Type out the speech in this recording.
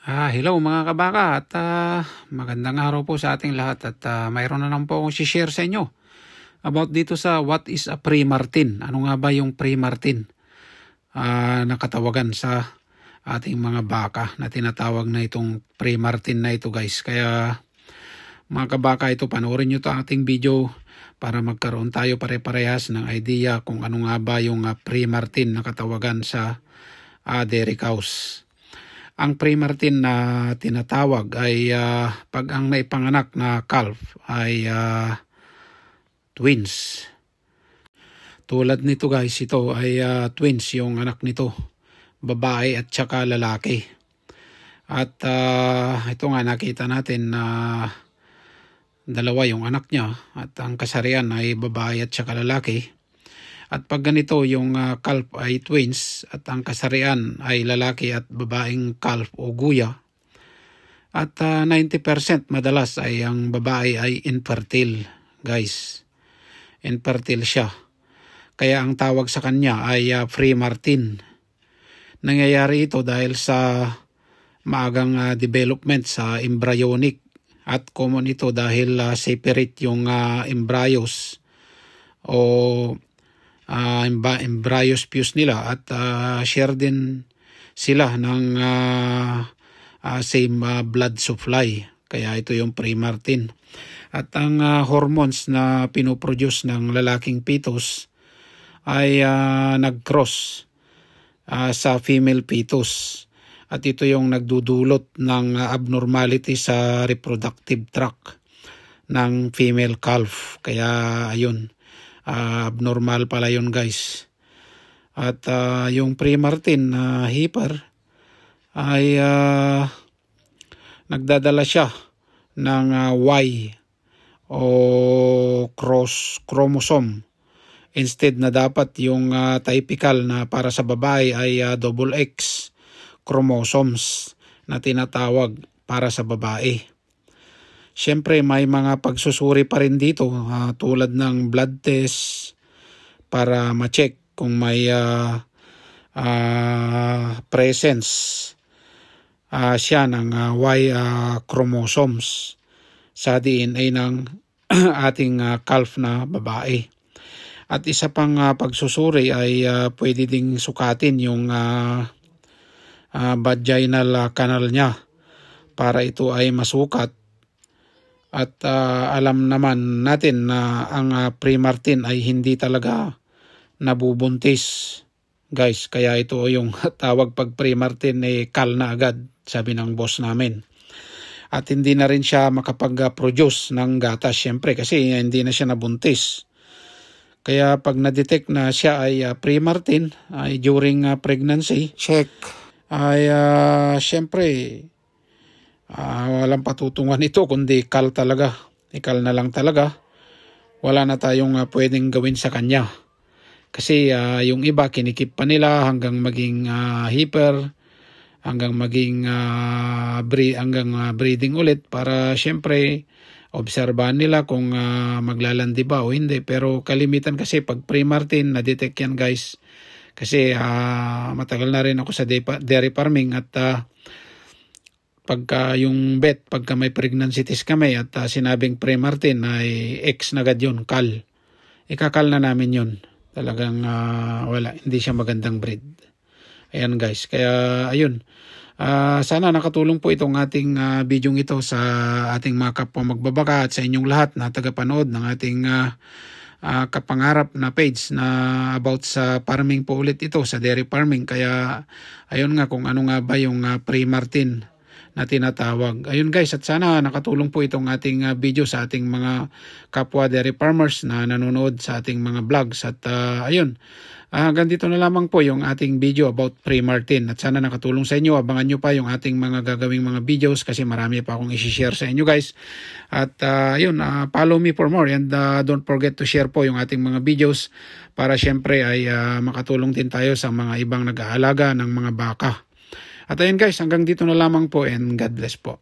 Hello mga kabaka at magandang araw po sa ating lahat at mayroon na lang po akong share sa inyo about dito sa what is a pre-Martin. Ano nga ba yung pre-Martin na katawagan sa ating mga baka na tinatawag na itong pre-Martin na ito guys. Kaya mga kabaka ito panoorin nyo to ating video para magkaroon tayo pare-parehas ng idea kung ano nga ba yung pre-Martin na katawagan sa dairy cows. Ang pre-Martin na tinatawag ay pag ang naipanganak na calf ay twins. Tulad nito guys, ito ay twins yung anak nito, babae at saka lalaki. At ito nga nakita natin na dalawa yung anak niya at ang kasarian ay babae at saka lalaki. At pag ganito yung calf ay twins at ang kasarian ay lalaki at babaeng calf o guya. At 90% madalas ay ang babae ay infertile guys. Infertile siya. Kaya ang tawag sa kanya ay pre-Martin. Nangyayari ito dahil sa maagang development sa embryonic. At common ito dahil separate yung embryos o embryos fuse nila at share din sila ng same blood supply. Kaya ito yung pre-Martin. At ang hormones na pinoproduce ng lalaking fetus ay nag-cross sa female fetus. At ito yung nagdudulot ng abnormality sa reproductive tract ng female calf. Kaya ayun. Abnormal pala yun guys. At yung pre-Martin na heifer ay nagdadala siya ng Y o cross chromosome instead na dapat yung typical na para sa babae ay double X chromosomes na tinatawag para sa babae. Siyempre may mga pagsusuri pa rin dito tulad ng blood test para ma-check kung may presence siya ng Y chromosomes sa DNA ng ating calf na babae. At isa pang pagsusuri ay pwede ding sukatin yung vaginal canal niya para ito ay masukat. At alam naman natin na ang pre-Martin ay hindi talaga nabubuntis guys. Kaya ito yung tawag pag pre-Martin kal na agad, sabi ng boss namin. At hindi na rin siya makapag-produce ng gatas syempre kasi hindi na siya nabuntis. Kaya pag na-detect na siya ay pre-Martin ay during pregnancy check ay syempre walang patutungan ito kundi kal talaga. Ikal na lang talaga. Wala na tayong pwedeng gawin sa kanya. Kasi yung iba kinikip pa nila hanggang maging heifer, hanggang maging breeding ulit para syempre obserbahan nila kung maglalandi ba o hindi. Pero kalimitan kasi pag pre-Martin na-detect yan guys. Kasi matagal na rin ako sa dairy farming at pagka yung vet, pagka may pregnancy test kami at sinabing pre-Martin ay X na agad yun, kal. Ikakal na namin yun. Talagang wala, hindi siya magandang breed. Ayan guys, kaya ayun. Sana nakatulong po itong ating video ito sa ating mga kapwa magbabaka at sa inyong lahat na tagapanood ng ating kapangarap na page na about sa farming po ulit ito, sa dairy farming. Kaya ayun nga kung ano nga ba yung pre-Martin na tinatawag. Ayun guys, at sana nakatulong po itong ating video sa ating mga kapwa dairy farmers na nanonood sa ating mga vlogs. At ayun, hanggang dito na lamang po yung ating video about pre-Martin. At sana nakatulong sa inyo. Abangan nyo pa yung ating mga gagawing mga videos kasi marami pa akong isi-share sa inyo guys. At ayun, follow me for more and don't forget to share po yung ating mga videos para syempre ay makatulong din tayo sa mga ibang nag-aalaga ng mga baka. At ayun guys, hanggang dito na lamang po and God bless po.